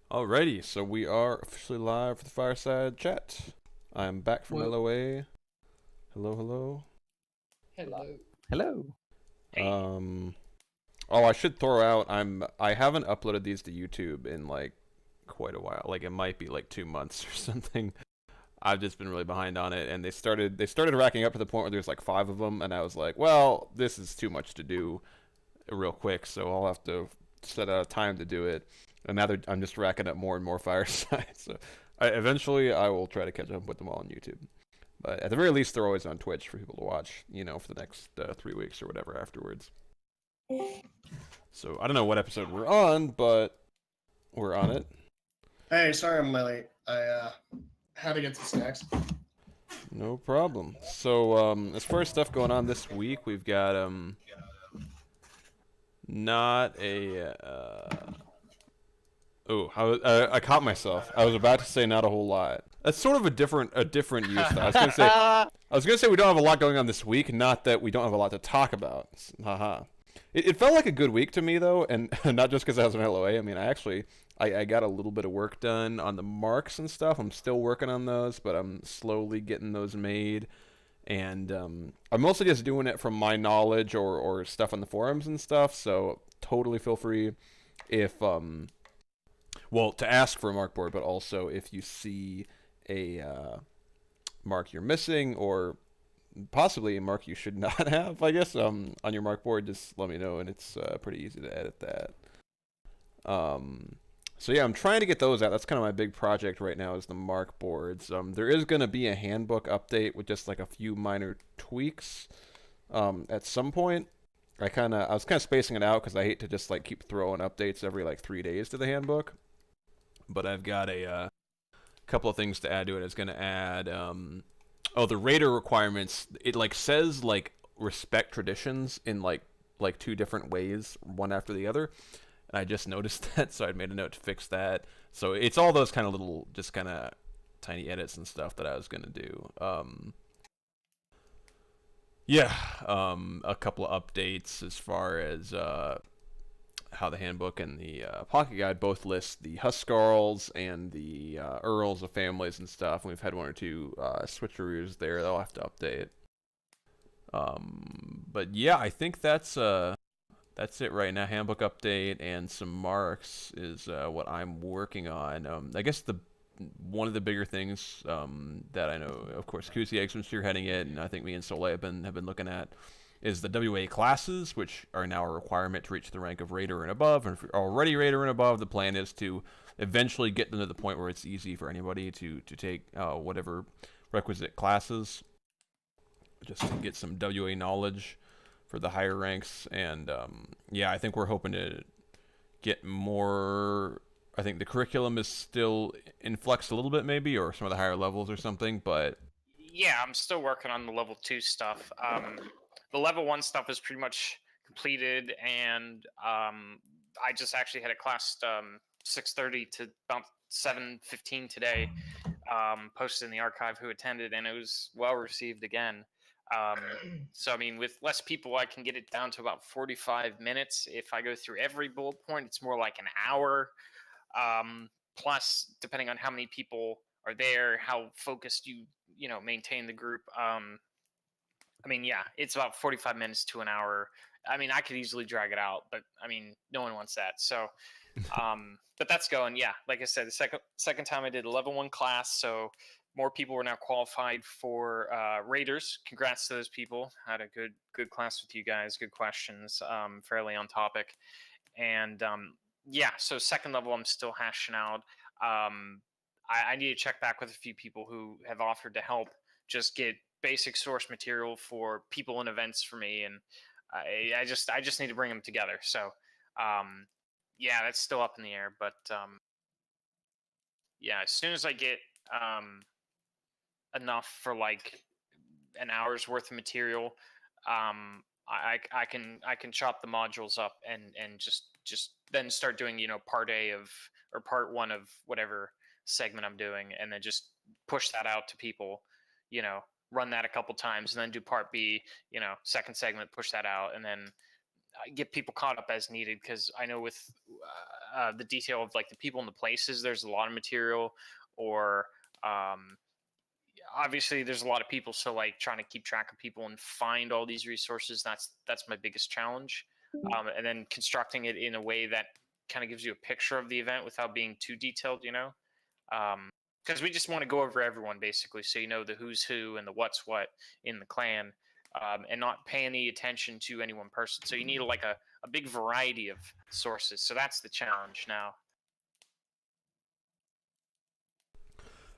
Alrighty, so we are officially live for the Fireside chat. I'm back from Well, LOA. Hello, hello. hello. Hello. Hey, Um, oh, I should throw out. I haven't uploaded these to YouTube in like quite a while. Like it might be like 2 months or something. I've just been really behind on it, and they started racking up to the point where there's like five of them, and I was like, well, this is too much to do real quick, so I'll have to set out a time to do it. And now I'm just racking up more and more Fireside. So eventually I will try to catch up with them all on YouTube. But at the very least, they're always on Twitch for people to watch, for the next 3 weeks or whatever afterwards. So I don't know what episode we're on, but we're on it. Hey, sorry I'm late. I had to get some snacks. No problem. So as far as stuff going on this week, we've got not a oh, I caught myself. I was about to say not a whole lot. That's sort of a different use. Though. I was gonna say we don't have a lot going on this week. Not that we don't have a lot to talk about. Haha. It felt like a good week to me though, and not just because I was in LOA. I mean, I got a little bit of work done on the marks and stuff. I'm still working on those, but I'm slowly getting those made. And I'm mostly just doing it from my knowledge or stuff on the forums and stuff. So totally feel free if well, to ask for a mark board, but also if you see a mark you're missing or possibly a mark you should not have, I guess, on your mark board, just let me know, and it's pretty easy to edit that. So yeah, I'm trying to get those out. That's kind of my big project right now is the mark boards. There is going to be a handbook update with just like a few minor tweaks at some point. I was kind of spacing it out because I hate to just like keep throwing updates every like 3 days to the handbook. But I've got a couple of things to add to it. It's going to add the raider requirements. It like says like respect traditions in like two different ways, one after the other. And I just noticed that, so I made a note to fix that. So it's all those kind of little, just kind of tiny edits and stuff that I was gonna do. Yeah, a couple of updates as far as how the handbook and the pocket guide both list the Huskarls and the Earls of families and stuff. And we've had one or two switcheroos there. They'll have to update. But yeah, I think that's it right now. Handbook update and some marks is what I'm working on. I guess one of the bigger things that I know, of course, Kusi Eggs was spearheading it, and I think me and Soleil have been looking at is the WA classes, which are now a requirement to reach the rank of Raider and above. And if you're already Raider and above, the plan is to eventually get them to the point where it's easy for anybody to take whatever requisite classes, just to get some WA knowledge for the higher ranks. And yeah, I think we're hoping to get more. I think the curriculum is still in flux a little bit, maybe, or some of the higher levels or something. But yeah, I'm still working on the level 2 stuff. The level 1 stuff is pretty much completed, and I just actually had a class 6:30 to about 7:15 today. Posted in the archive who attended, and it was well received again. So I mean, with less people, I can get it down to about 45 minutes. If I go through every bullet point, it's more like an hour. Plus, depending on how many people are there, how focused you maintain the group. I mean, yeah, it's about 45 minutes to an hour. I mean, I could easily drag it out, but I mean, no one wants that. So, but that's going. Yeah, like I said, the second time I did a level 1 class, so more people were now qualified for Raiders. Congrats to those people. Had a good class with you guys. Good questions. Fairly on topic. And yeah, so second level, I'm still hashing out. I need to check back with a few people who have offered to help just get basic source material for people and events for me, and I just need to bring them together. So yeah, that's still up in the air, but yeah, as soon as I get enough for like an hour's worth of material, I can chop the modules up and just then start doing part A of or part 1 of whatever segment I'm doing, and then just push that out to people, run that a couple times, and then do part B, second segment, push that out, and then get people caught up as needed, because I know with the detail of like the people and the places, there's a lot of material, or obviously there's a lot of people, so like trying to keep track of people and find all these resources, that's my biggest challenge. And then constructing it in a way that kind of gives you a picture of the event without being too detailed, because we just want to go over everyone basically, so you know the who's who and the what's what in the clan, and not pay any attention to any one person. So you need like a big variety of sources, so that's the challenge now.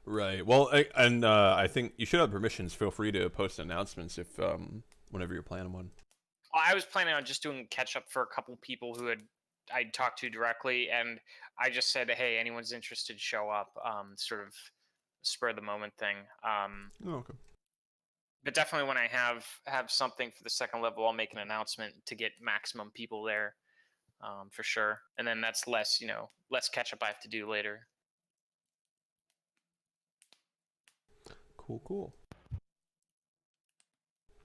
Right. Well, I think you should have permissions. Feel free to post announcements if whenever you're planning one. I was planning on just doing catch up for a couple people who I'd talked to directly, and I just said, hey, anyone's interested, show up, sort of spur of the moment thing. Oh, okay. But definitely when I have something for the second level, I'll make an announcement to get maximum people there, for sure. And then that's less catch up I have to do later. Cool.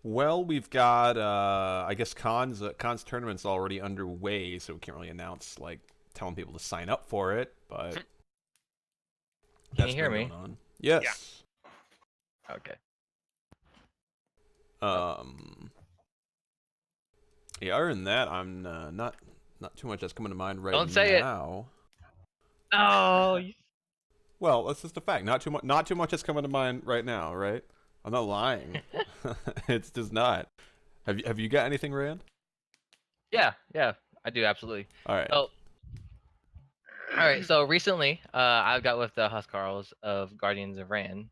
Well, we've got I guess cons tournament's already underway, so we can't really announce like telling people to sign up for it, but Can you hear me? going on. Yes. Yeah. Okay. Yeah, other than that, I'm not too much that's coming to mind right Don't say now. it. Oh. Well, that's just a fact. Not too much that's coming to mind right now, right? I'm not lying. It's just not. Have you got anything, Rand? Yeah, I do absolutely. All right. So, all right. So recently, I got with the Huskarls of Guardians of Ran,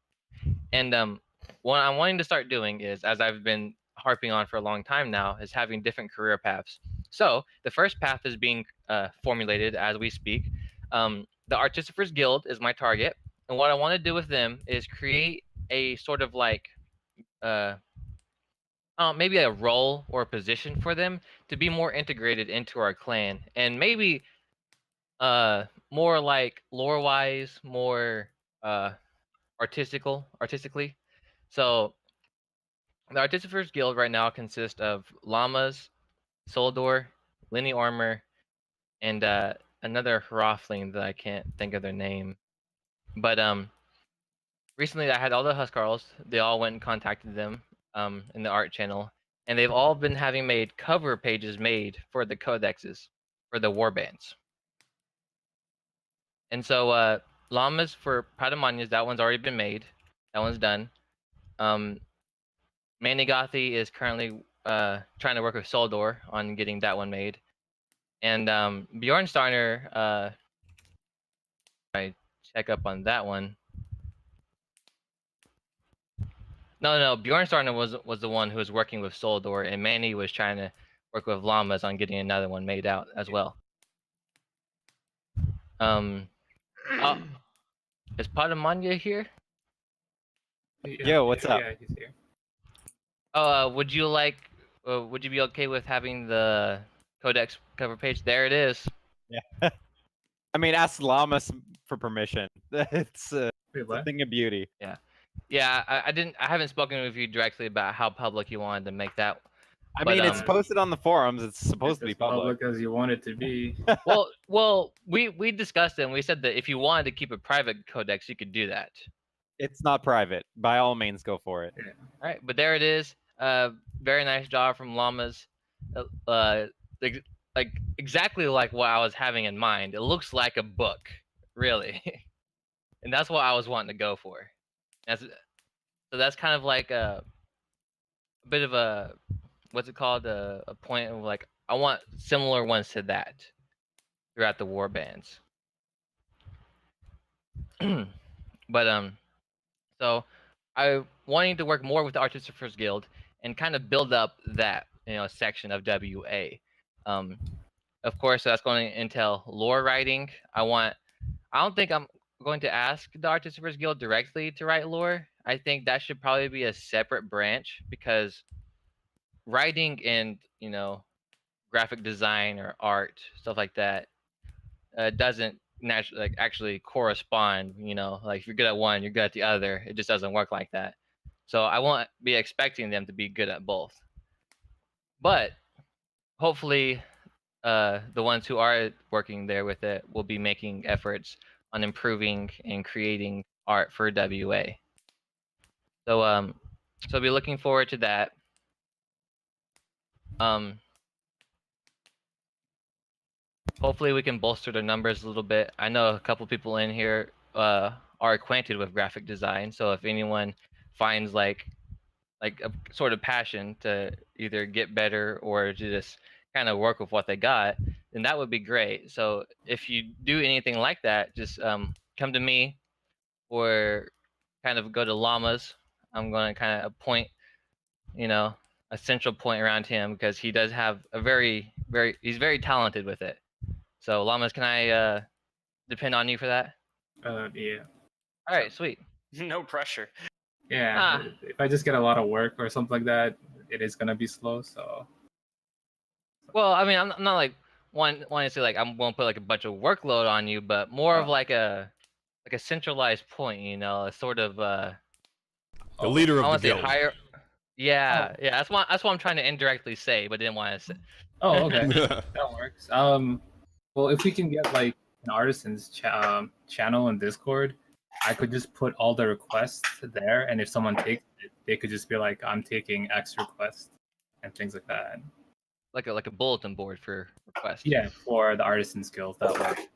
and what I'm wanting to start doing is, as I've been harping on for a long time now, is having different career paths. So the first path is being formulated as we speak. The Artificers Guild is my target, and what I want to do with them is create a sort of like maybe a role or a position for them to be more integrated into our clan, and maybe more like lore wise, more artistically. So the Artificers Guild right now consists of llamas, Soldor, Linny Armor, and another Hrothling that I can't think of their name. But recently I had all the Huskarls. They all went and contacted them in the art channel, and they've all been having made cover pages made for the codexes, for the warbands. And so llamas for Padamanias, that one's already been made. That one's done. Manigathi is currently trying to work with Soldor on getting that one made. And Bjornstarner, I check up on that one. No, Bjornstarner was the one who was working with Soldor, and Manny was trying to work with llamas on getting another one made out as well. Is Padamania here? Yo, what's up? Yeah, he's here. Oh, would you be okay with having the codex cover page? There it is. Yeah. I mean, ask Llamas for permission. It's a thing of beauty. Yeah. I haven't spoken with you directly about how public you wanted to make that. I mean, it's posted on the forums. It's supposed to be public. As you want it to be. well, we discussed it, and we said that if you wanted to keep a private codex, you could do that. It's not private. By all means, go for it. Yeah. All right, but there it is. Very nice job from Llamas. Like exactly like what I was having in mind. It looks like a book, really, and that's what I was wanting to go for. So that's kind of like a bit of a, what's it called? A point of like, I want similar ones to that throughout the war bands. But so I wanting to work more with the Artificers Guild and kind of build up that section of WA. Of course, that's going to entail lore writing. I don't think I'm going to ask the Artificers Guild directly to write lore. I think that should probably be a separate branch, because writing and graphic design or art, stuff like that, doesn't naturally actually correspond. Like if you're good at one, you're good at the other. It just doesn't work like that. So I won't be expecting them to be good at both. But hopefully, the ones who are working there with it will be making efforts on improving and creating art for WA. So I'll be looking forward to that. Hopefully we can bolster the numbers a little bit. I know a couple people in here are acquainted with graphic design, so if anyone finds like a sort of passion to either get better or to just kind of work with what they got, then that would be great. So if you do anything like that, just come to me or kind of go to Llamas. I'm going to kind of appoint, a central point around him because he does have a he's very talented with it. So Llamas, can I depend on you for that? Yeah. All right, sweet. No pressure. Yeah. If I just get a lot of work or something like that, it is gonna be slow. So. Well, I mean, I'm not like wanting to say like I'm going to put like a bunch of workload on you, but more of like a centralized point, a sort of The leader I of want the to say guild. higher. Yeah, yeah. That's what I'm trying to indirectly say, but didn't want to say. Oh, okay. That works. Well, if we can get like an artisan's channel in Discord, I could just put all the requests there, and if someone takes it, they could just be like, "I'm taking X request," and things like that. Like a bulletin board for requests. Yeah, for the artisans guild that way.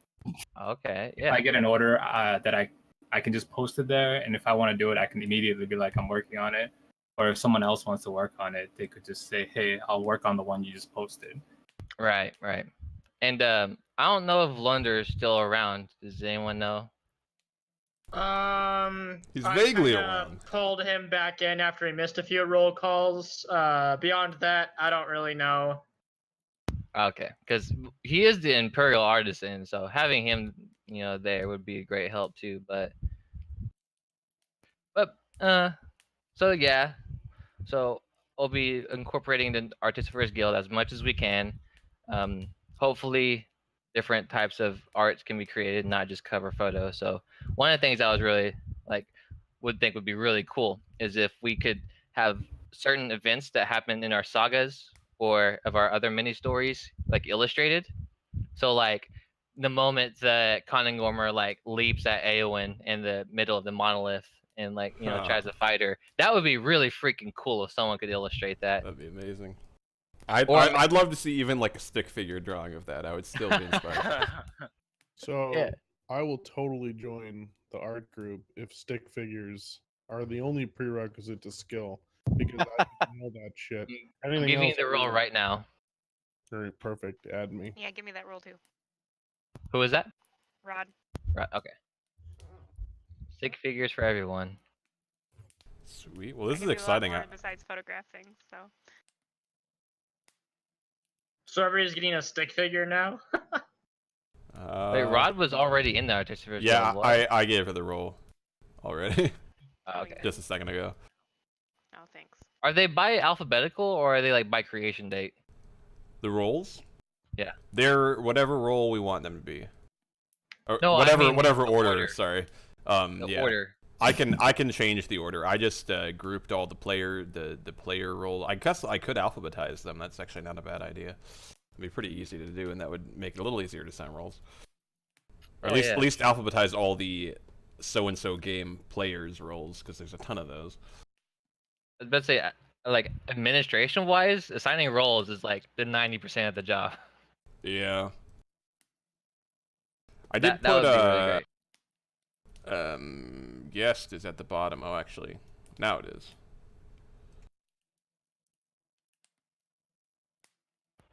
Okay. If Yeah. I get an order that I can just post it there, and if I want to do it, I can immediately be like, "I'm working on it." Or if someone else wants to work on it, they could just say, "Hey, I'll work on the one you just posted." Right. Right. And I don't know if Lunder is still around. Does anyone know? He's I vaguely kinda around. Pulled him back in after he missed a few roll calls. Beyond that, I don't really know. Okay, because he is the Imperial Artisan, so having him, there would be a great help too. But so yeah, so we'll be incorporating the Artificers Guild as much as we can. Hopefully, different types of arts can be created, not just cover photos. So one of the things I was really would think would be really cool is if we could have certain events that happen in our sagas or of our other mini stories like illustrated. So like the moment that Conangormer leaps at Eowyn in the middle of the monolith and tries to fight her, that would be really freaking cool if someone could illustrate that. That'd be amazing. I'd love to see even like a stick figure drawing of that. I would still be inspired. So Yeah. I will totally join the art group if stick figures are the only prerequisite to skill, because I know that shit. I'm Anything giving you else, the role right now. Very perfect. Add me. Yeah, give me that roll too. Who is that? Rod. Right. Okay. Stick figures for everyone. Sweet. Well, this I is can do a lot exciting. more besides photographing, so. So everybody's getting a stick figure now. Wait, Rod was already in the Artificers Yeah, Guild. What? I gave her the role already Oh, okay. just a second ago. Oh, thanks. Are they by alphabetical or are they by creation date? The roles? Yeah. They're whatever role we want them to be. Or No, I whatever mean whatever the order. order. Sorry. The Yeah. order. I can change the order. I just grouped all the player role. I guess I could alphabetize them. That's actually not a bad idea. It'd be pretty easy to do, and that would make it a little easier to assign roles. Or Oh, at least alphabetize all the so and so game players roles, because there's a ton of those. I was about to say, administration wise, assigning roles is the 90% of the job. Yeah. I did That put would be really great. guest is at the bottom. Oh, actually, now it is.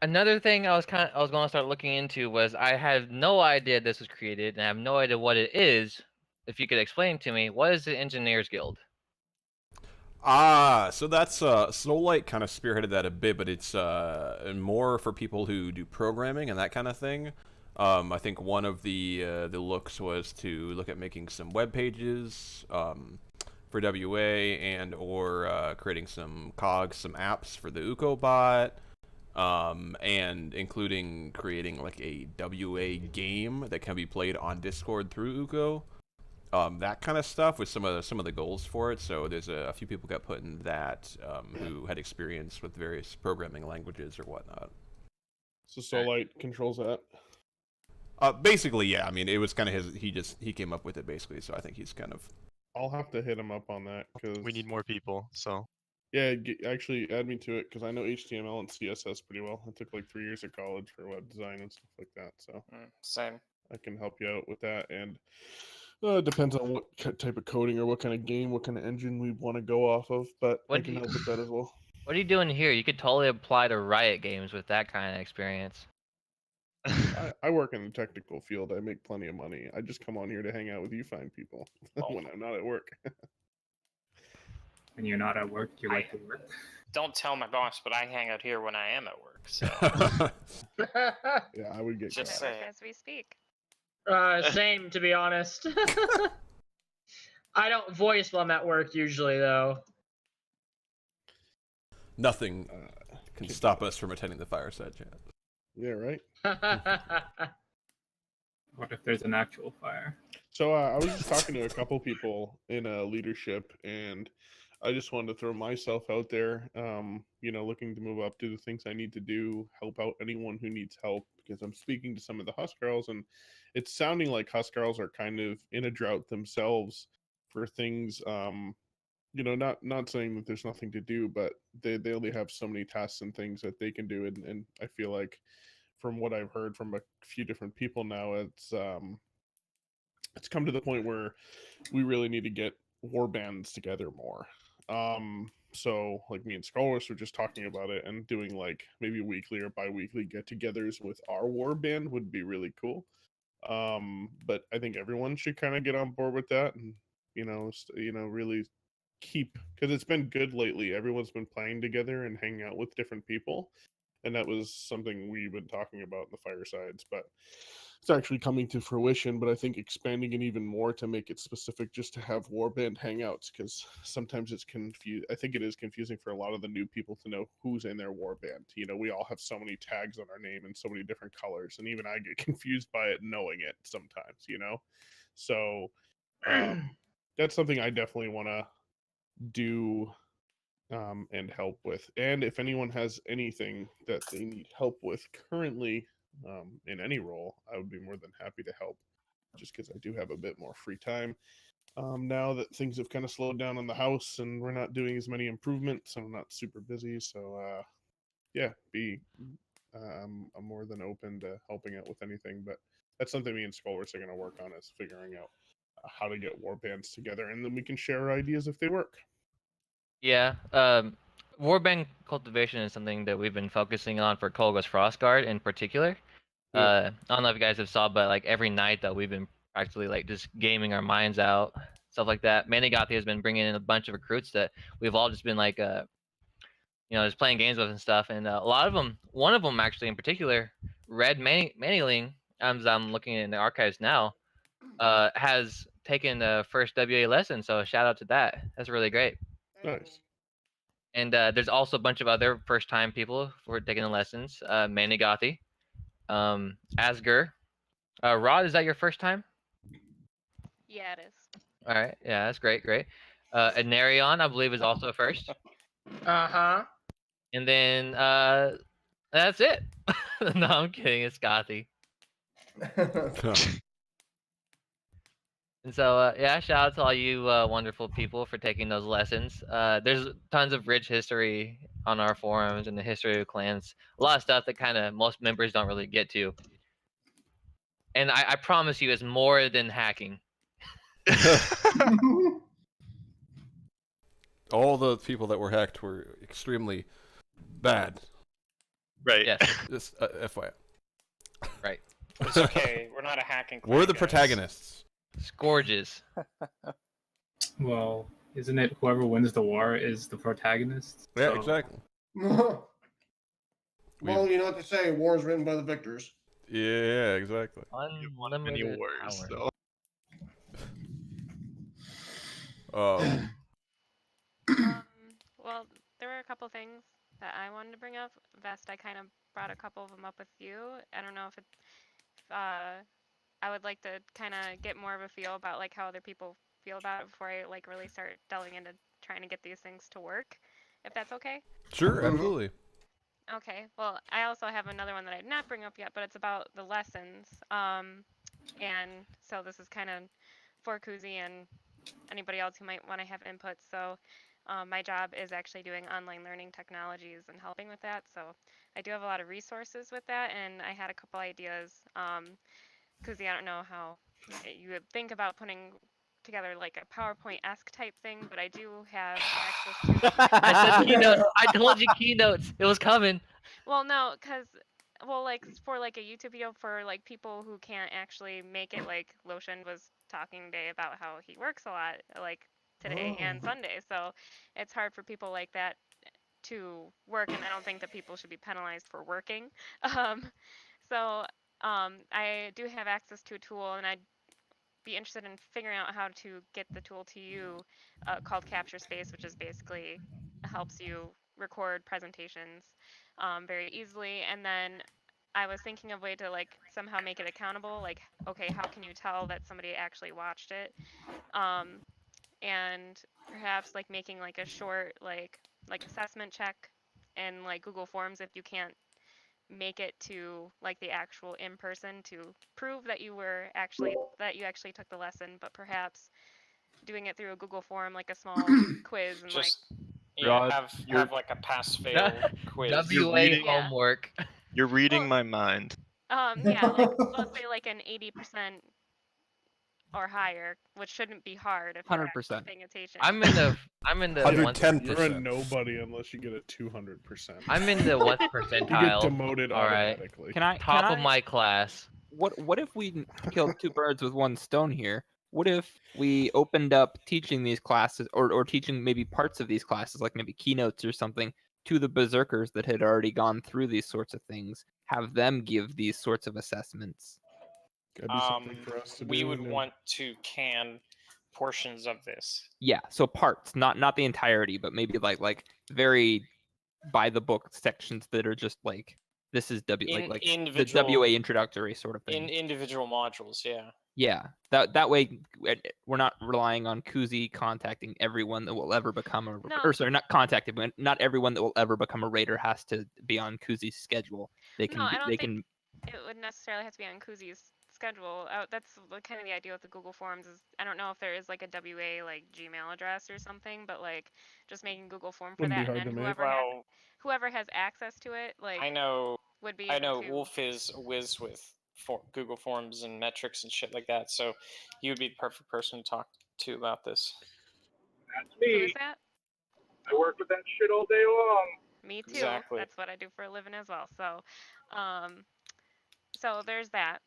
Another thing I was going to start looking into was I had no idea this was created, and I have no idea what it is. If you could explain to me, what is the Engineers Guild? So that's Snow Light kind of spearheaded that a bit, but it's more for people who do programming and that kind of thing. I think one of the looks was to look at making some web pages for WA and or creating some cogs, some apps for the Uko bot, and including creating a WA game that can be played on Discord through Uko. That kind of stuff with some of the goals for it. So there's a few people got put in that who had experience with various programming languages or whatnot. So Soulite controls that. Basically, yeah. I mean, it was kind of his. He came up with it basically. So I think he's kind of. I'll have to hit him up on that because We need more people, so. Yeah, actually add me to it because I know HTML and CSS pretty well. I took like 3 years of college for web design and stuff like that, so Same. I can help you out with that. And it depends on what type of coding or what kind of game, what kind of engine we want to go off of, but What I do can you- help with that as well. What are you doing here? You could totally apply to Riot Games with that kind of experience. I work in the technical field. I make plenty of money. I just come on here to hang out with you fine people when I'm not at work. When you're not at work, you like to work. Don't tell my boss, but I hang out here when I am at work. So Yeah, I would get Just caught. say it. As we speak. Same, to be honest. I don't voice while I'm at work usually, though. Nothing can stop us from attending the Fireside chat. Yeah, right. What if there's an actual fire? So I was just talking to a couple people in leadership, and I just wanted to throw myself out there. Looking to move up, do the things I need to do, help out anyone who needs help. Because I'm speaking to some of the Huskarls, and it's sounding like Huskarls are kind of in a drought themselves for things. Not saying that there's nothing to do, but they only have so many tasks and things that they can do, and I feel like from what I've heard from a few different people now, it's come to the point where we really need to get war bands together more. So like me and Scholars were just talking about it and doing like maybe weekly or bi-weekly get-togethers with our war band would be really cool. But I think everyone should kind of get on board with that and really keep, because it's been good lately. Everyone's been playing together and hanging out with different people, and that was something we've been talking about in the Firesides, but it's actually coming to fruition. But I think expanding it even more to make it specific just to have warband hangouts, because sometimes it's I think it is confusing for a lot of the new people to know who's in their warband. We all have so many tags on our name and so many different colors, and even I get confused by it knowing it sometimes. So that's something I definitely want to do and help with. And if anyone has anything that they need help with currently in any role, I would be more than happy to help, just because I do have a bit more free time now that things have kind of slowed down in the house and we're not doing as many improvements and I'm not super busy. So I'm more than open to helping out with anything. But that's something me and Scholars are going to work on, is figuring out how to get war bands together, and then we can share our ideas if they work. Yeah. Warband cultivation is something that we've been focusing on for Kolga's Frostguard in particular. Yeah. I don't know if you guys have saw, but like every night that we've been practically like just gaming our minds out, stuff like that. Manigathi has been bringing in a bunch of recruits that we've all just been like, just playing games with and stuff. And a lot of them, one of them actually in particular, Red Maniling, as I'm looking in the archives now, has taken the first WA lesson. So shout out to that. That's really great. Nice. And there's also a bunch of other first-time people who are taking the lessons. Manigathi, Asger, Rod. Is that your first time? Yeah, it is. All right. Yeah, that's great. Great. Anarion, I believe, is also first. Uh-huh. And then that's it. No, I'm kidding. It's Gothi. And so, shout out to all you wonderful people for taking those lessons. There's tons of rich history on our forums and the history of clans. A lot of stuff that kind of most members don't really get to. And I promise you, it's more than hacking. All the people that were hacked were extremely bad. Right. Yes. Just FYI. Right. It's okay. We're not a hacking. We're the clan, guys. protagonists. Scourges. Well, isn't it whoever wins the war is the protagonist? Yeah, So- exactly. Well, you know what they say, war is written by the victors. Yeah, exactly. Many Unlimited wars, power. So. Well, there were a couple things that I wanted to bring up. Vest, I kind of brought a couple of them up with you. I don't know if I would like to kind of get more of a feel about like how other people feel about it before I like really start delving into trying to get these things to work, if that's okay. Sure, Mhm. absolutely. Okay. Well, I also have another one that I did not bring up yet, but it's about the lessons. And so this is kind of for Kuzi and anybody else who might want to have input. So, my job is actually doing online learning technologies and helping with that. So, I do have a lot of resources with that, and I had a couple ideas. Kuzi, I don't know how you would think about putting together like a PowerPoint-esque type thing, but I do have access to. I said keynotes. I told you keynotes. It was coming. Well, no, because well, like for like a YouTube video for like people who can't actually make it, like Loshin was talking today about how he works a lot, like today and Sunday. So it's hard for people like that to work, and I don't think that people should be penalized for working. Um, so I do have access to a tool, and I'd be interested in figuring out how to get the tool to you, called Capture Space, which is basically helps you record presentations very easily. And then I was thinking of a way to like somehow make it accountable. Like, okay, how can you tell that somebody actually watched it? Um, and perhaps like making like a short like assessment check and like Google Forms if you can't make it to like the actual in person to prove that you actually took the lesson, but perhaps doing it through a Google form, like a small quiz, and like Just yeah, Rod, have like a pass fail quiz. You're WA reading- Yeah. homework. You're reading Well, my mind. yeah, like let's say like an 80% or higher, which shouldn't be hard if you're actually 100%. paying attention. I'm in the Under one. 10%. You're a nobody unless you get a 200%. I'm in the 1 You get percentile. demoted All right. automatically. Can I? Top can of I- my class. What if we killed two birds with one stone here? What if we opened up teaching these classes, or teaching maybe parts of these classes, like maybe keynotes or something, to the berserkers that had already gone through these sorts of things? Have them give these sorts of assessments. Gotta be something for us to We do. would and- want to can portions of this. Yeah, so parts, not the entirety, but maybe like very by the book sections that are just like, this is like the individual WA introductory sort of thing. in individual modules. Yeah. Yeah, that way we're not relying on Kuzi contacting everyone that will ever become a No. or sorry, not contacted, but not everyone that will ever become a raider has to be on Kuzi's schedule. They can No, I don't they think can it would necessarily have to be on Kuzi's schedule. That's kind of the idea with the Google Forms is I don't know if there is like a WA like Gmail address or something, but like just making Google form for Wouldn't be that, and hard then to make. whoever has access to it, like I know. would be I able know to. Wolf is a whiz with Google Forms and metrics and shit like that, so he would be the perfect person to talk to about this. That's Who is me. that? I work with that shit all day long. Me too. Exactly. That's what I do for a living as well. Um, so there's that.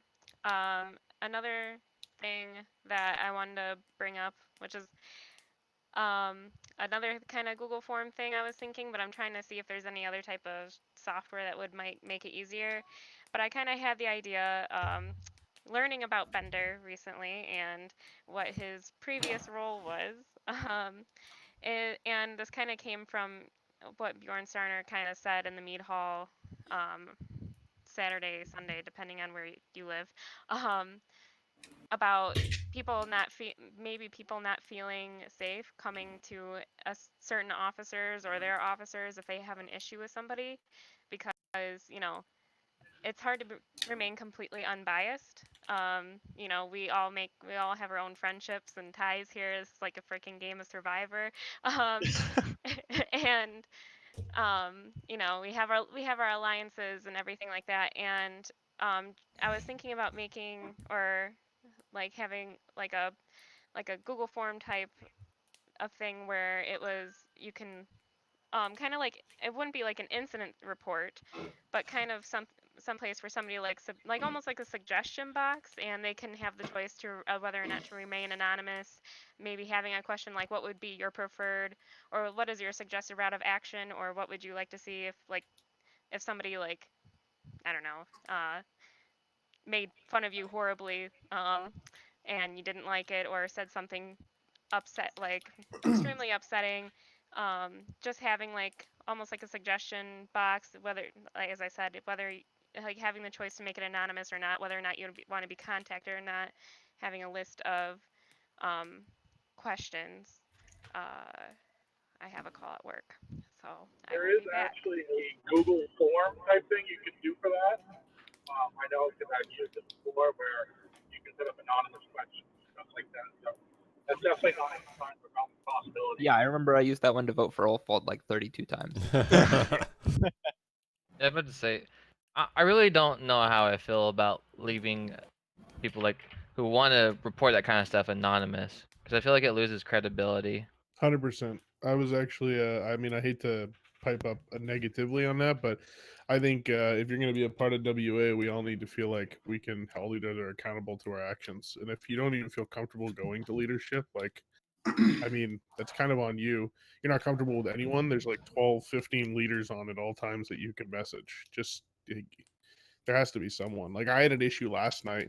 Another thing that I wanted to bring up, which is another kind of Google form thing I was thinking, but I'm trying to see if there's any other type of software that might make it easier. But I kind of had the idea, learning about Bender recently and what his previous role was. And this kind of came from what Bjorn Starner kind of said in the Mead Hall Saturday, Sunday, depending on where you live, about maybe people not feeling safe coming to certain officers or their officers if they have an issue with somebody, because it's hard to remain completely unbiased. We all have our own friendships and ties here. It's like a freaking game of Survivor, and we have our alliances and everything like that. And I was thinking about making or like having like a Google form type of thing where it was you can kind of like it wouldn't be like an incident report, but kind of some place where somebody like almost like a suggestion box, and they can have the choice to whether or not to remain anonymous. Maybe having a question like, what would be your preferred, or what is your suggested route of action, or what would you like to see if somebody like I don't know made fun of you horribly, and you didn't like it, or said something extremely upsetting. Just having like almost like a suggestion box, whether, like, as I said, whether like having the choice to make it anonymous or not, whether or not you want to be contacted or not, having a list of questions. I have a call at work, So I There will is be back. actually a Google form type thing you can do for that. I know because I've used it before where you can set up anonymous questions and stuff like that. So that's definitely not a possibility. Yeah, I remember I used that one to vote for Ulfold like 32 times. Yeah, I was about to say, I really don't know how I feel about leaving people like who want to report that kind of stuff anonymous, because I feel like it loses credibility. 100%. I was actually, I mean, I hate to pipe up negatively on that, but I think if you're going to be a part of WA, we all need to feel like we can hold each other accountable to our actions. And if you don't even feel comfortable going to leadership, like, I mean, that's kind of on you. You're not comfortable with anyone. There's like 12, 15 leaders on at all times that you can message. Just, there has to be someone. Like, I had an issue last night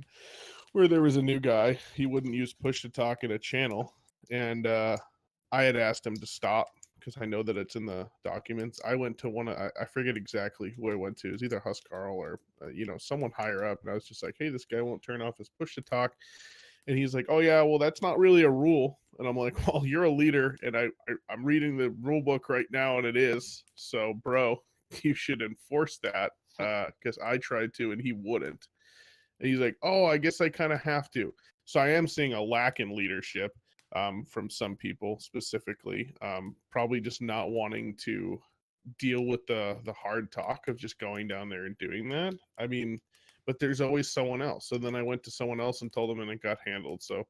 where there was a new guy. He wouldn't use push to talk in a channel. And I had asked him to stop because I know that it's in the documents. I went to I forget exactly who I went to. It was either Huskarl or, someone higher up. And I was just like, hey, this guy won't turn off his push to talk. And he's like, oh, yeah, well, that's not really a rule. And I'm like, well, you're a leader. And I'm reading the rule book right now, and it is. So, bro, you should enforce that because I tried to and he wouldn't. And he's like, oh, I guess I kind of have to. So I am seeing a lack in leadership from some people specifically, probably just not wanting to deal with the hard talk of just going down there and doing that. I mean, but there's always someone else. So then I went to someone else and told them, and it got handled. So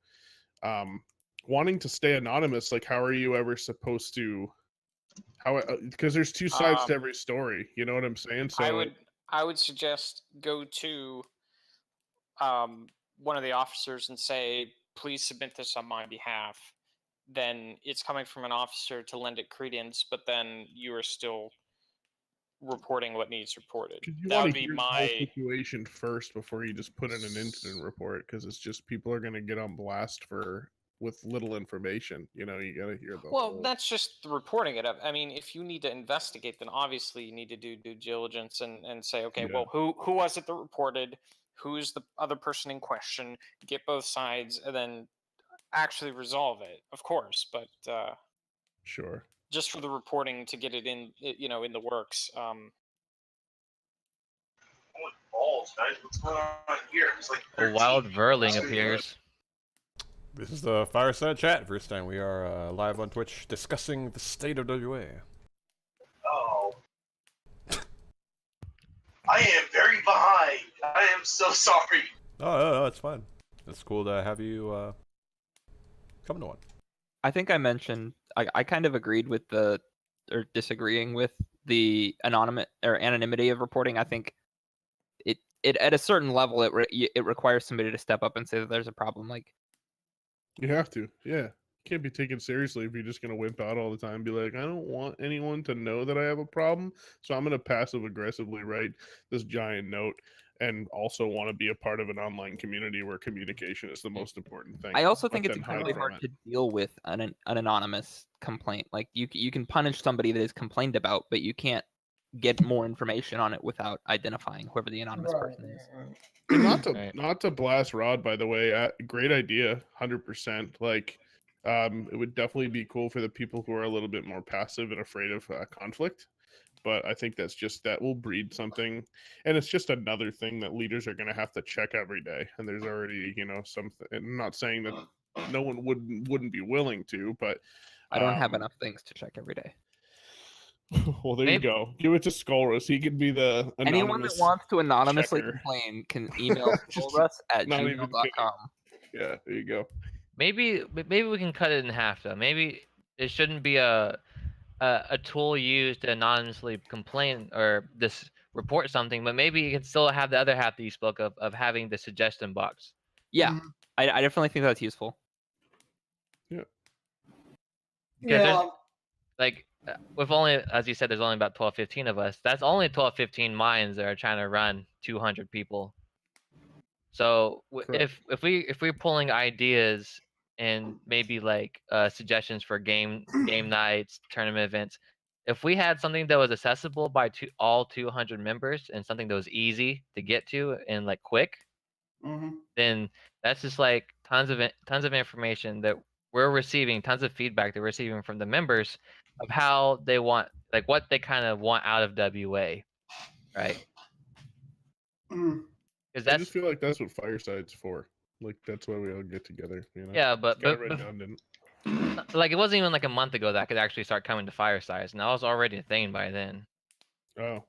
wanting to stay anonymous, like, how are you ever supposed to? How? Because there's two sides to every story. You know what I'm saying? So I would suggest go to one of the officers and say, please submit this on my behalf. Then it's coming from an officer to lend it credence, but then you are still reporting what needs reported. you That want would to be hear the whole my situation first before you just put in an incident report, because it's just people are going to get on blast with little information. You got to hear the well, whole. that's just the reporting it up. I mean, if you need to investigate, then obviously you need to do due diligence and say, okay, Yeah. well, who was it that reported? Who's the other person in question? Get both sides, and then actually resolve it, of course. But Sure. just for the reporting to get it in, in the works. Balls, guys. What's going on here? It's like A wild Verling appears. This is the Fireside Chat. First time we are live on Twitch discussing the state of WA. Oh. I am very behind. I am so sorry. Oh, no, it's fine. It's cool to have you come to one. I think I mentioned I kind of agreed with or disagreeing with the anonymity of reporting. I think it at a certain level it requires somebody to step up and say that there's a problem. Like, You have to, yeah. You can't be taken seriously if you're just gonna wimp out all the time and be like, I don't want anyone to know that I have a problem, so I'm gonna passive aggressively write this giant note and also want to be a part of an online community where communication is the most important thing. I also but think it's then hide incredibly from hard it. to deal with an anonymous complaint. Like, you can punish somebody that is complained about, but you can't get more information on it without identifying whoever the anonymous person is. And Right. not to blast Rod, by the way, great idea, 100%. Like, it would definitely be cool for the people who are a little bit more passive and afraid of conflict. But I think that will breed something, and it's just another thing that leaders are going to have to check every day. And there's already, something. I'm not saying that no one wouldn't be willing to, but I don't have enough things to check every day. well, there you go. Give it to Skullrus. He could be the anonymous Anyone that wants to anonymously checker. complain can email Just skullrus@gmail.com. Yeah, there you go. Maybe we can cut it in half though. Maybe it shouldn't be a tool used to anonymously complain or report something, but maybe you can still have the other half that you spoke of having the suggestion box. Yeah, I definitely think that's useful. Yeah. Because there's like with only, as you said, there's only about 12, 15 of us. That's only 12, 15 minds that are trying to run 200 people. So if we're pulling ideas and maybe like suggestions for game nights, tournament events, if we had something that was accessible by all 200 members and something that was easy to get to and like quick, then that's just like tons of information that we're receiving, tons of feedback that we're receiving from the members of how they want, like what they kind of want out of WA, right? Mm. Because I that's just feel like that's what Fireside's for. Like that's why we all get together. You know. yeah, but It's kind but, of redundant. like it wasn't even like a month ago that I could actually start coming to Fireside, and I was already a thing by then. Oh.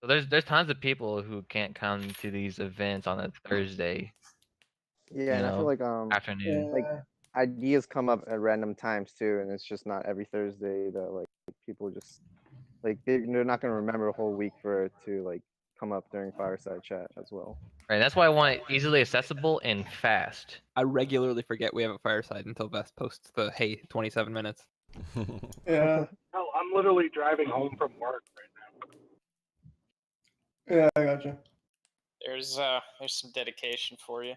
So there's tons of people who can't come to these events on a Thursday. Yeah, and I feel like afternoon. like ideas come up at random times too, and it's just not every Thursday that like people just like they're not gonna remember a whole week for it to like come up during fireside chat as well. Right, that's why I want it easily accessible and fast. I regularly forget we have a fireside until Vest posts the hey 27 minutes. Yeah. Hell, I'm literally driving home from work right now. Yeah, I gotcha. There's some dedication for you.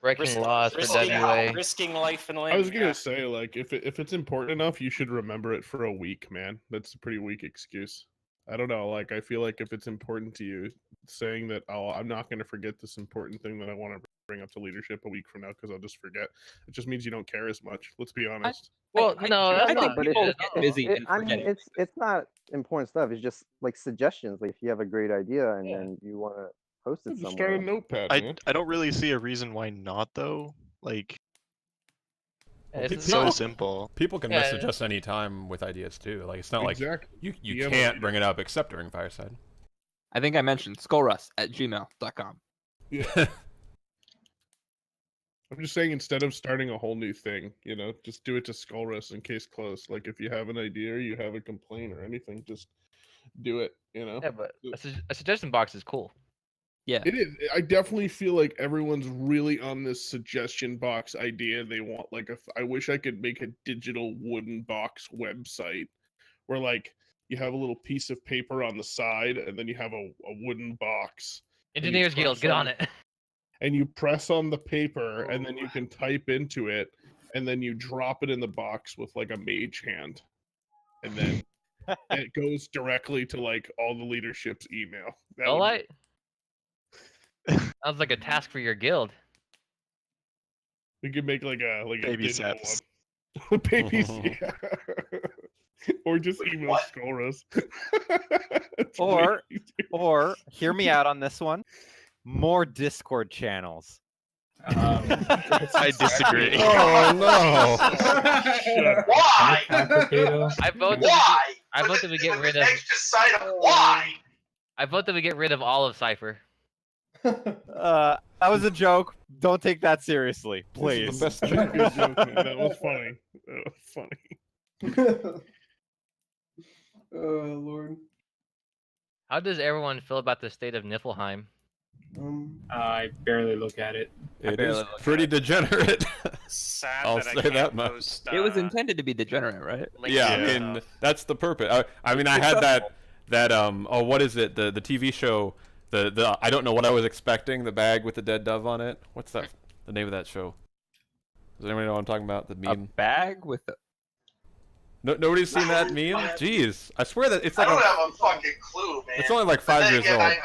Breaking laws for WA. Risking life and limb. I was gonna say, like, if it's important enough, you should remember it for a week, man. That's a pretty weak excuse. I don't know. Like, I feel like if it's important to you, saying that, oh, I'm not gonna forget this important thing that I want to bring up to leadership a week from now because I'll just forget. It just means you don't care as much. Let's be honest. Well, no, that's I not. think people get busy and I forget mean, it. it's not important stuff. It's just like suggestions. Like if you have a great idea and Yeah. then you want to post it Just start a somewhere. notepad, man. I don't really see a reason why not though. Like It's so not- simple. People can Yeah, message yeah. us anytime with ideas too. Like it's not Exactly. like you DM can't us. bring it up except during Fireside. I think I mentioned skullrust@gmail.com. Yeah. I'm just saying, instead of starting a whole new thing, you know, just do it to Skullrust in case close. Like, if you have an idea or you have a complaint or anything, just do it, you know? Yeah, but a suggestion box is cool. Yeah. It is. I definitely feel like everyone's really on this suggestion box idea. They want, like, I wish I could make a digital wooden box website where, like, you have a little piece of paper on the side and then you have a wooden box. and you Engineers Guild, press get on it. And you press on the paper and then you can type into it and then you drop it in the box with like a mage hand. And then it goes directly to like all the leadership's email. That All would- right. Sounds like a task for your guild. We could make like a Baby digital steps. one. Babies, yeah. Or just email Skullrust. It's Or way or hear me out on this one. More Discord channels. I disagree. Oh no! Why? I vote that we get rid of. Why? I vote that we get rid of all of Cipher. That was a joke. Don't take that seriously, please. This is the That was a best good joke, man. That was funny. That was funny. Oh Lord. How does everyone feel about the state of Niflheim? I barely look at it. It barely is look at pretty degenerate. Sad I'll that I say can't that much. post, It was uh, intended to be degenerate, right? links Yeah, and I mean stuff. that's the purpose. I mean I had that oh what is it, the TV show, the I don't know what I was expecting, the bag with the dead dove on it. What's that, the name of that show? Does anybody know what I'm talking about? The A meme. bag with a... Nobody's seen that meme? Jeez, I swear that it's like have a fucking clue, man. it's only like 5 years old. I'd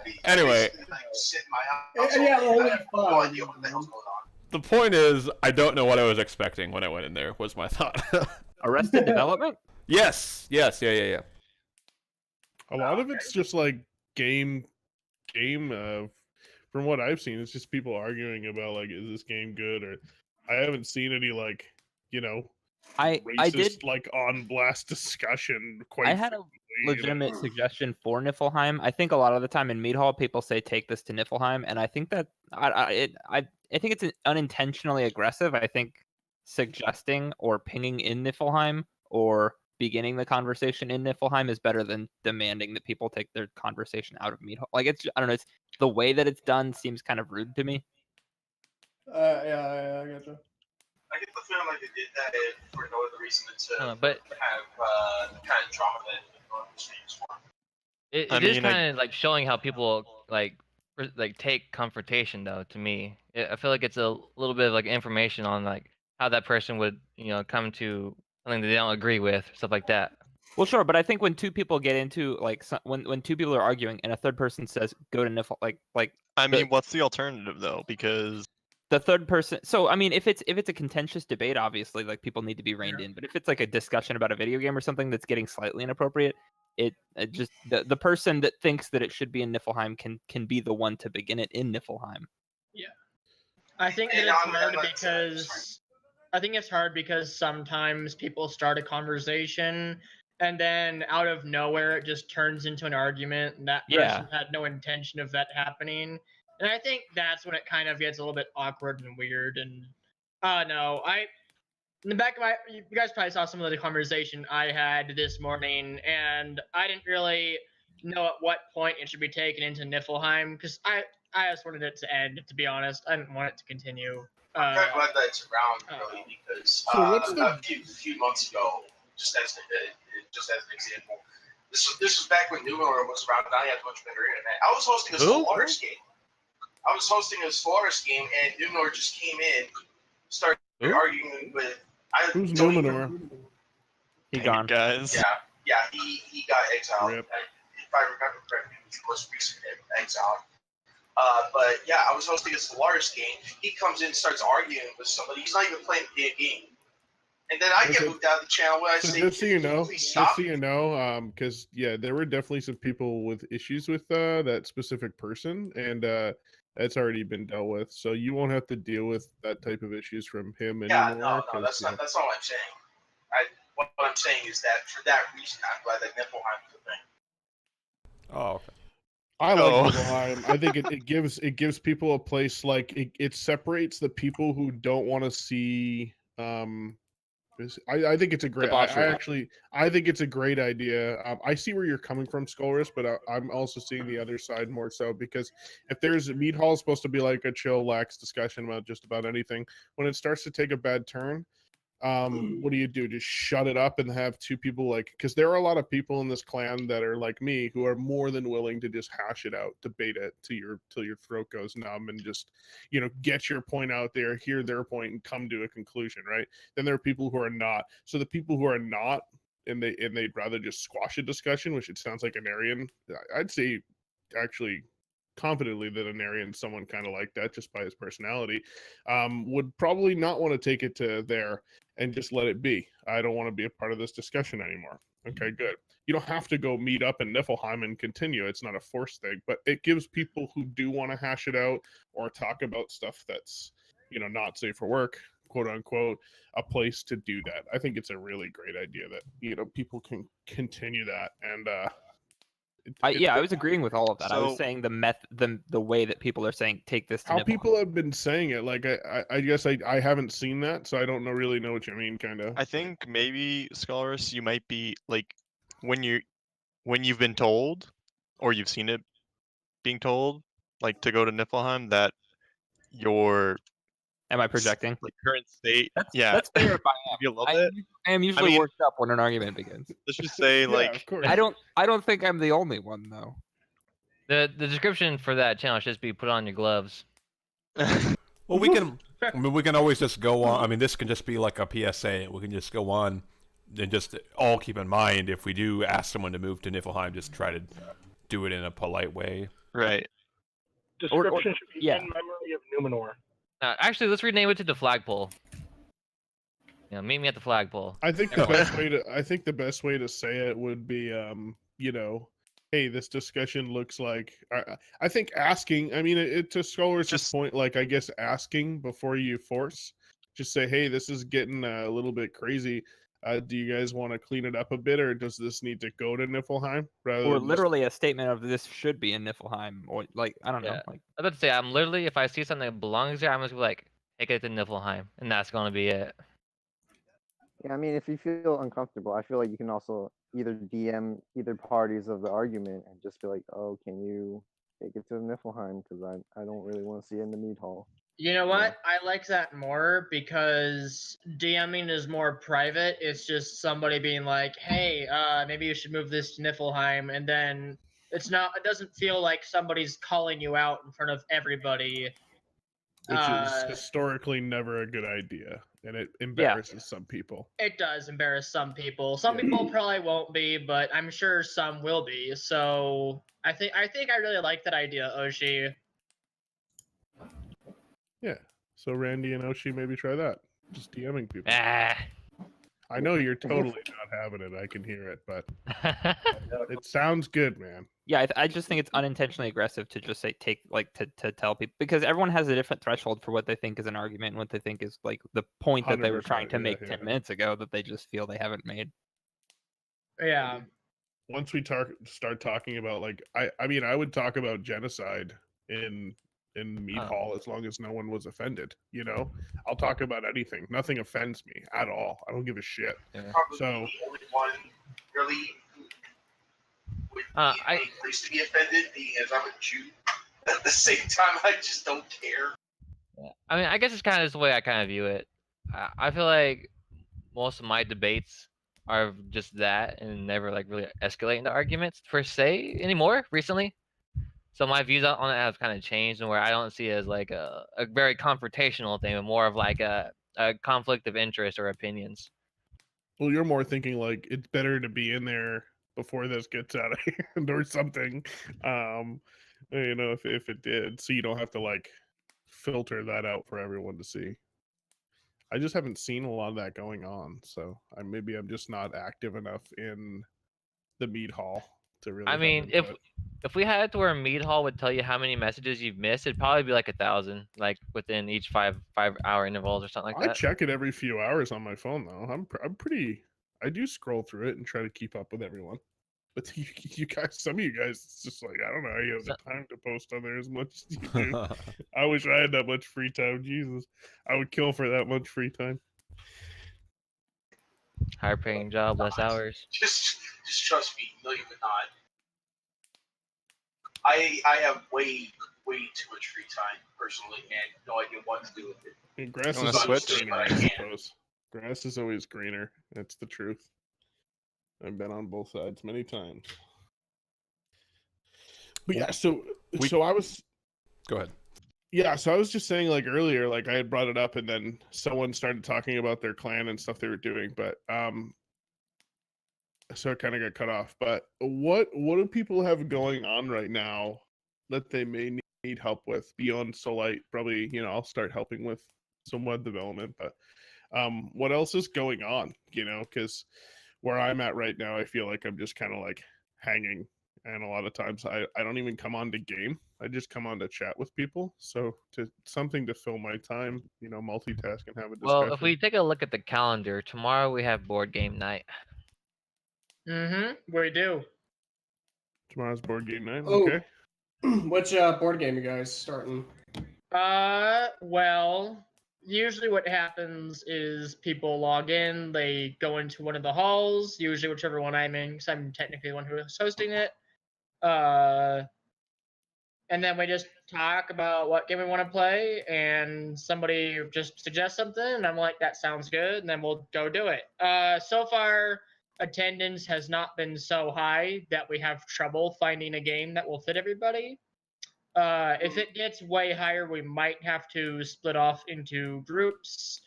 be Anyway. sit in my house. Yeah, all day. only I have no five. idea what the hell's going on. The point is, I don't know what I was expecting when I went in there. Was my thought. Arrested Development? Yes, yeah. A lot of it's just like game from what I've seen, it's just people arguing about like, is this game good? Or I haven't seen any like, you know, I racist did like on blast discussion quite I had a frequently, you know? legitimate suggestion for Niflheim. I think a lot of the time in Mead Hall, people say take this to Niflheim, and I think that I think it's unintentionally aggressive. I think suggesting or pinging in Niflheim or beginning the conversation in Niflheim is better than demanding that people take their conversation out of Mead Hall. Like I don't know, it's the way that it's done seems kind of rude to me. Yeah, I gotcha. I get the feeling like they did that for no other reason than to But have the kind of drama that the streams for. it is kind of like showing how people like take confrontation though. To me, I feel like it's a little bit of like information on like how that person would come to something that they don't agree with, stuff like that. Well, sure, but I think when two people get into like when two people are arguing and a third person says go to Nifl, like I mean, what's the alternative though? Because the third person. So I mean, if it's a contentious debate, obviously, like people need to be reined in. But if it's like a discussion about a video game or something that's getting slightly inappropriate, it just the person that thinks that it should be in Niflheim can be the one to begin it in Niflheim. Yeah. I think that it's hard because sometimes people start a conversation and then out of nowhere it just turns into an argument and that person had no intention of that happening. And I think that's when it kind of gets a little bit awkward and weird. And in the back of you guys probably saw some of the conversation I had this morning, and I didn't really know at what point it should be taken into Niflheim because I just wanted it to end. To be honest, I didn't want it to continue. I'm kind of glad that it's around, really, because a few months ago, just as an example, this was back when Numenor was around. And I had much better internet. I was hosting a Stellaris game. And Numenor just came in, started arguing with. Who's Numenor? He gone, guys. Yeah, he got exiled. If I remember correctly, he was the most recent exile. But yeah, I was hosting a Stellaris game. He comes in and starts arguing with somebody. He's not even playing the game. And then I get moved out of the channel when I say, just so you know, because there were definitely some people with issues with that specific person, and that's already been dealt with. So you won't have to deal with that type of issues from him anymore. No, that's not what I'm saying. What I'm saying is that for that reason, I'm glad that Niflheim is a thing. Oh, okay. I like Niflheim. I think it gives people a place, like it separates the people who don't want to see. I think it's a great. I think it's a great idea. I see where you're coming from, Skolris, but I'm also seeing the other side more so, because if there's Mead Hall is supposed to be like a chill, lax discussion about just about anything, when it starts to take a bad turn, what do? Just shut it up and have two people, like, because there are a lot of people in this clan that are like me who are more than willing to just hash it out, debate it till your throat goes numb, and just get your point out there, hear their point, and come to a conclusion, right? Then there are people who are not. So the people who are not, and they'd rather just squash a discussion, which it sounds like Anarian. I'd say actually confidently that Anarian's someone kind of like that, just by his personality, would probably not want to take it to there and just let it be. I don't want to be a part of this discussion anymore. Okay, good. You don't have to go meet up in Niflheim and continue. It's not a forced thing, but it gives people who do want to hash it out or talk about stuff that's, not safe for work, quote unquote, a place to do that. I think it's a really great idea that, people can continue that. And, I was agreeing with all of that. I was saying the way that people are saying take this to how Niflheim. People have been saying it. Like I guess I haven't seen that, so I don't really know what you mean. Kind of. I think maybe Skolris, you might be like when you've been told, or you've seen it being told, like to go to Niflheim, that your Am I projecting? Like current state. That's fair if I am. You love it. I am usually worked up when an argument begins. Let's just say, like, of course. I don't think I'm the only one though. The description for that channel should just be put on your gloves. Well, we can always just go on. I mean, this can just be like a PSA. We can just go on and just all keep in mind, if we do ask someone to move to Niflheim, just try to do it in a polite way. Right. Description should be in memory of Numenor. Actually, let's rename it to the flagpole. Meet me at the flagpole. I think the best way to say it would be, hey, this discussion looks like. I think asking. I mean, to Skolris' point, like, I guess asking before you force. Just say, hey, this is getting a little bit crazy. Do you guys want to clean it up a bit, or does this need to go to Niflheim? Or literally a statement of this should be in Niflheim, or like I don't know. Like, I was about to say, I'm literally, if I see something that belongs there, I'm just like, take it to Niflheim, and that's gonna be it. Yeah, I mean, if you feel uncomfortable, I feel like you can also either DM either parties of the argument and just be like, oh, can you take it to Niflheim, because I don't really want to see it in the Mead Hall. You know what? I like that more because DMing is more private. It's just somebody being like, "Hey, maybe you should move this to Niflheim," and then it doesn't feel like somebody's calling you out in front of everybody. Which is historically never a good idea, and it embarrasses some people. It does embarrass some people. Some people probably won't be, but I'm sure some will be. So I think I really like that idea, Oshi. Yeah, So Randy and Oshi, maybe try that. Just DMing people. Ah. I know you're totally not having it. I can hear it, but it sounds good, man. Yeah, I just think it's unintentionally aggressive to just say to tell people, because everyone has a different threshold for what they think is an argument and what they think is like the point that they were 100%, trying to yeah, make yeah. 10 minutes ago that they just feel they haven't made. Yeah. Once we start talking about like I mean I would talk about genocide in the meat hall as long as no one was offended. You know, I'll talk about anything. Nothing offends me at all. I don't give a shit. Probably So the only one really who would be I- in a place to be offended, being as I'm a Jew. At the same time, I just don't care. I mean, I guess it's kind of just the way I kind of view it. I feel like most of my debates are just that and never like really escalate into arguments per se anymore recently. So my views on it have kind of changed, and where I don't see it as like a very confrontational thing, but more of like a conflict of interest or opinions. well, you're more thinking like it's better to be in there before this gets out of hand or something. You know, if it did, so you don't have to like filter that out for everyone to see. I just haven't seen a lot of that going on, so maybe I'm just not active enough in the meat hall to really. I mean, if we had it to where Mead Hall would tell you how many messages you've missed, it'd probably be like 1,000, like within each 5-hour intervals or something like I that. check it every few hours on my phone though. I'm pretty. I do scroll through it and try to keep up with everyone. But you guys, some of you guys, it's just like I don't know how you have the time to post on there as much as you do. I wish I had that much free time. Jesus, I would kill for that much free time. Higher paying job, less hours. Just trust me, million but not. I have way too much free time personally, and no idea what to do with it. And grass You is wanna always switch? greener, I suppose. Grass is always greener. That's the truth. I've been on both sides many times. But yeah, so I was. Go ahead. Yeah, so I was just saying like earlier, like I had brought it up, and then someone started talking about their clan and stuff they were doing, but so it kind of got cut off. But what do people have going on right now that they may need help with beyond Solite? Probably, you know, I'll start helping with some web development, but what else is going on? You know, because where I'm at right now, I feel like I'm just kind of like hanging, and a lot of times I don't even come on to game. I just come on to chat with people. So to something to fill my time, you know, multitask and have a discussion. Well, if we take a look at the calendar, tomorrow we have board game night. We do. Tomorrow's board game night. Oh. Okay. Which board game you guys starting? Well, usually what happens is people log in, they go into one of the halls, usually whichever one I'm in, because I'm technically the one who is hosting it. And then we just talk about what game we want to play, and somebody just suggests something, and I'm like, that sounds good, and then we'll go do it. So far, attendance has not been so high that we have trouble finding a game that will fit everybody. If it gets way higher, we might have to split off into groups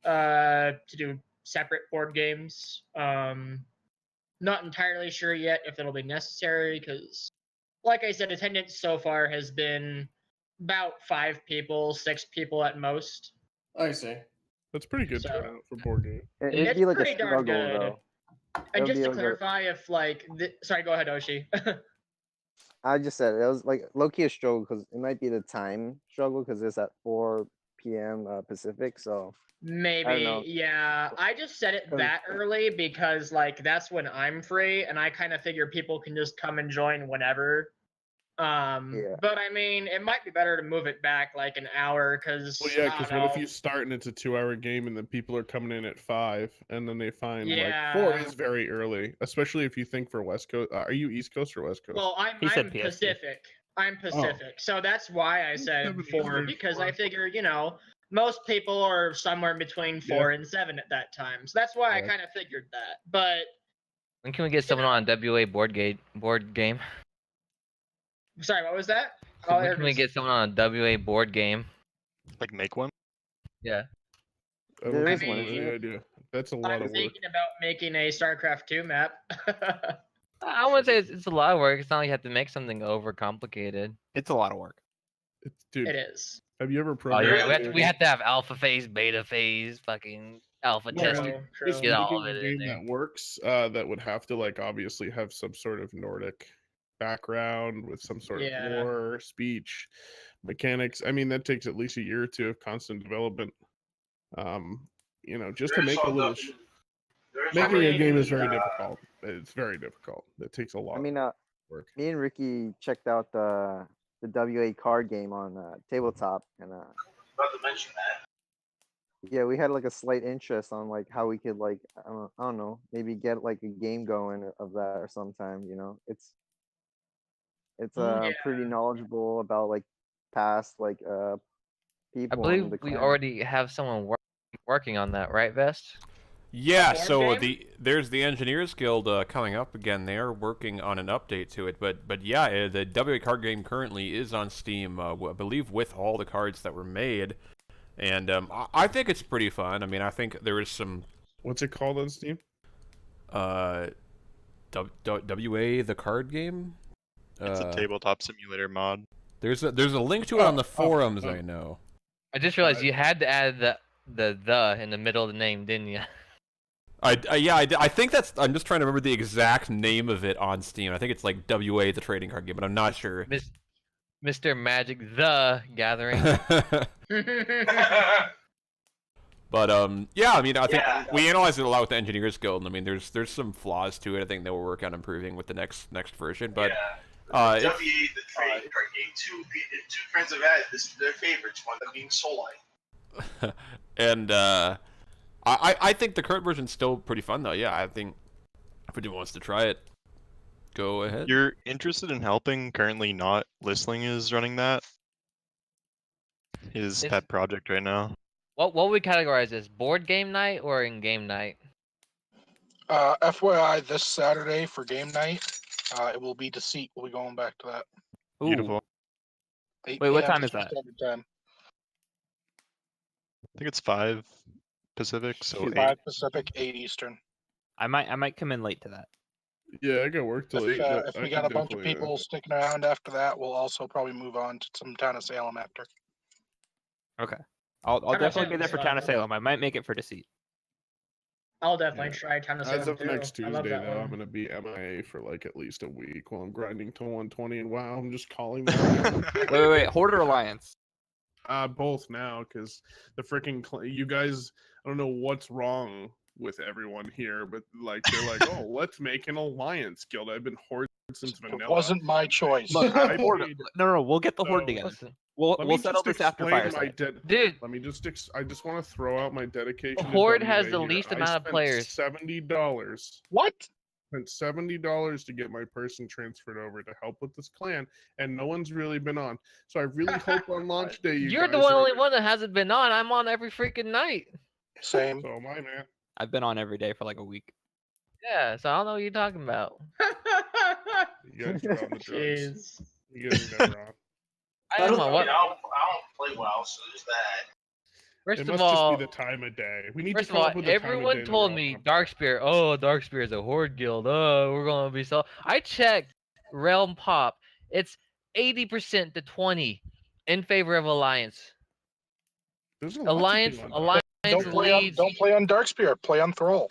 to do separate board games. Not entirely sure yet if it'll be necessary, because like I said, attendance so far has been about 5 people, 6 people at most. I see. That's pretty good turnout for board game. It'd It's be like a pretty darn struggle good. though. And It'll just be to like clarify, if like, sorry, go ahead, Oshi. I just said it was like low key a struggle because it might be the time struggle because it's at 4 p.m. Pacific. So I don't Maybe, know. yeah. I just said it that early because like that's when I'm free, and I kind of figure people can just come and join whenever. But I mean, it might be better to move it back like an hour, because Well, yeah, because what if you start and it's a 2-hour game and then people are coming in at 5 and then they find like 4 is very early, especially if you think for West Coast. Are you East Coast or West Coast? Well, I'm Pacific. I'm Pacific, so that's why I said 4, because I figured, you know, most people are somewhere between 4 and 7 at that time, so that's why I kind of figured that. But When can we get someone on a WA board game? sorry, what was that? When can we get someone on a WA board game? Like make one? Yeah. There is I one. mean, Isn't it? idea. That's a lot I'm of work. thinking about making a StarCraft 2 map. I wouldn't say it's a lot of work. It's not like you have to make something overcomplicated. It's a lot of work. Dude, It is. Have you ever Oh, programmed? yeah, we have to have alpha phase, beta phase, fucking alpha Yeah, testing. just Get all making of a it in game there. that works. That would have to like obviously have some sort of Nordic background with some sort of Yeah. lore, speech, mechanics. I mean, that takes at least a year or two of constant development. Just to make a little. Making a game is very difficult. It's very difficult. It takes a lot. I mean, of work. me and Ricky checked out the WA card game on tabletop, and About to mention that. yeah, we had like a slight interest on like how we could like I don't know, maybe get like a game going of that or sometime. It's pretty knowledgeable about like past like people. I in believe the we clan. already have someone working on that, right, Vest? Yeah, board so game? there's the Engineers Guild coming up again. They're working on an update to it, but yeah, the WA card game currently is on Steam. I believe with all the cards that were made, and I think it's pretty fun. I mean, I think there is some. What's it called on Steam? WA the card game. It's a tabletop simulator mod. There's a link to it on the forums. I know. I just realized you had to add the in the middle of the name, didn't you? I think that's. I'm just trying to remember the exact name of it on Steam. I think it's like WA the trading card game, but I'm not sure. Mr. Magic the Gathering. But yeah, I mean, I think we analyzed it a lot with the Engineers Guild, and I mean, there's some flaws to it. I think that we'll work on improving with the next version. But WA, the trading card game. Two friends have had this their favorites. One of them being Soulite. and I think the current version's still pretty fun though. Yeah, I think if anyone wants to try it, go ahead. You're interested in helping? Currently, not Listling is running that. His pet project right now. What would we categorize this? Board game night or in game night? FYI, this Saturday for game night, it will be Deceit. We'll be going back to that. Beautiful. 8 Wait, what PM time is Eastern that? Standard Time. I think it's 5 Pacific, so 5 Pacific, 8 Eastern. I might come in late to that. Yeah, I got work till 8. If we got a bunch of people sticking around after that, we'll also probably move on to some Town of Salem after. Okay. I'll Town of definitely be Salem's there for fun. Town of Salem. I might make it for Deceit. I'll definitely try Town of Salem As of too. next I love Tuesday, that though, one. I'm gonna be MIA for like at least a week while I'm grinding to 120. And wow, I'm just calling that. wait. Horde or Alliance? Both now, because the freaking you guys. I don't know what's wrong with everyone here, but like they're like, oh, let's make an alliance guild. I've been Horde since vanilla. It wasn't my choice. Look, I Horde. paid- No, we'll get the Horde So, together. Listen, We'll settle this after Fireside. dude. Let me just. I just want to throw out my dedication. to Horde has WA the here. least I amount of spent players. $70. What? Spent $70 to get my person transferred over to help with this clan, and no one's really been on. So I really hope on launch day You're the guys are- only one that hasn't been on. I'm on every freaking night. Same. So am I, man. I've been on every day for like a week. Yeah, so I don't know what you're talking about. You guys are on the drugs. Jeez. You guys are never on. I don't know what. I don't play well, so there's that. First It of must all, just be the time of day. We need first to of come all, up with a time of everyone day that told we're all me on. Darkspear. Oh, Darkspear is a horde guild. Oh, we're gonna be so. I checked Realm Pop. It's 80% to 20 in favor of Alliance. There's a lot to Alliance, do on that. Alliance leads. Don't play on Darkspear. Play on Thrall.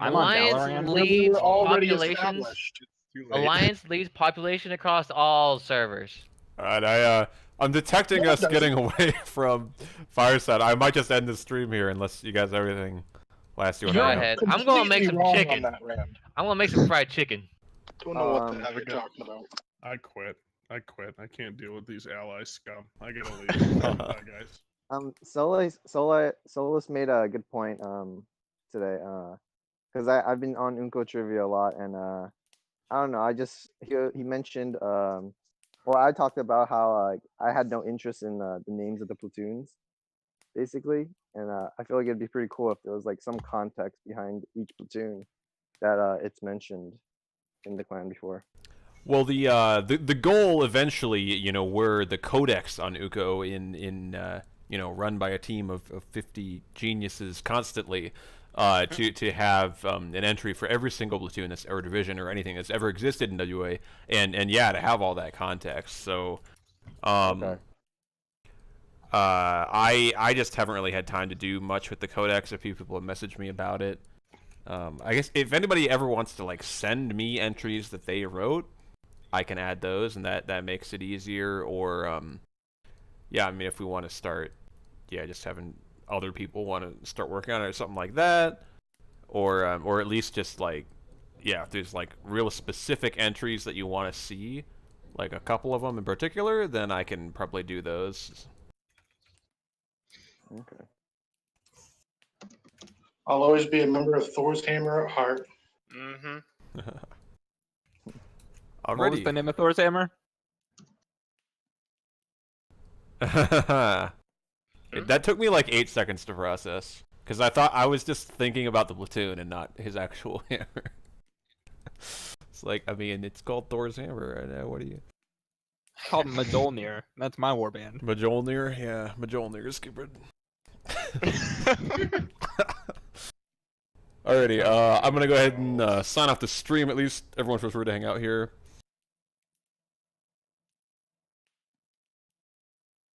I'm on Alliance Valorant. leads We're already populations. established. Too late. Alliance leads population across all servers. All right, I'm detecting No, it us getting away from Fireside. I might just end the stream here unless you guys have everything last you want Go to ahead. I'm gonna make Completely some wrong on chicken. that, Rand. I'm gonna make some fried chicken. Don't know what the hell Have a you're good- talking about. I quit. I can't deal with these ally scum. I gotta leave. Bye, guys. Solus made a good point today because I've been on Unco Trivia a lot, and I don't know, he mentioned or I talked about how I had no interest in the names of the platoons basically, and I feel like it'd be pretty cool if there was like some context behind each platoon that it's mentioned in the clan before. Well, the goal eventually, were the codex on Uko in run by a team of 50 geniuses constantly, to have an entry for every single platoon that's or division or anything that's ever existed in WA, and yeah, to have all that context. So, Okay. I just haven't really had time to do much with the codex. A few people have messaged me about it. I guess if anybody ever wants to like send me entries that they wrote, I can add those, and that makes it easier. Or yeah, I mean, if we want to start, yeah, just having other people want to start working on it or something like that, or at least just like, yeah, if there's like real specific entries that you want to see, like a couple of them in particular, then I can probably do those. Okay. I'll always be a member of Thor's Hammer at heart. Mm-hmm. What was Alrighty. the name of Thor's hammer? That took me like 8 seconds to process, because I thought I was just thinking about the platoon and not his actual hammer. It's like, I mean, it's called Thor's hammer right now. What do you? It's called Mjolnir. That's my warband. Mjolnir, yeah, Mjolnir is stupid. Alrighty, I'm gonna go ahead and sign off the stream. At least everyone feels free to hang out here.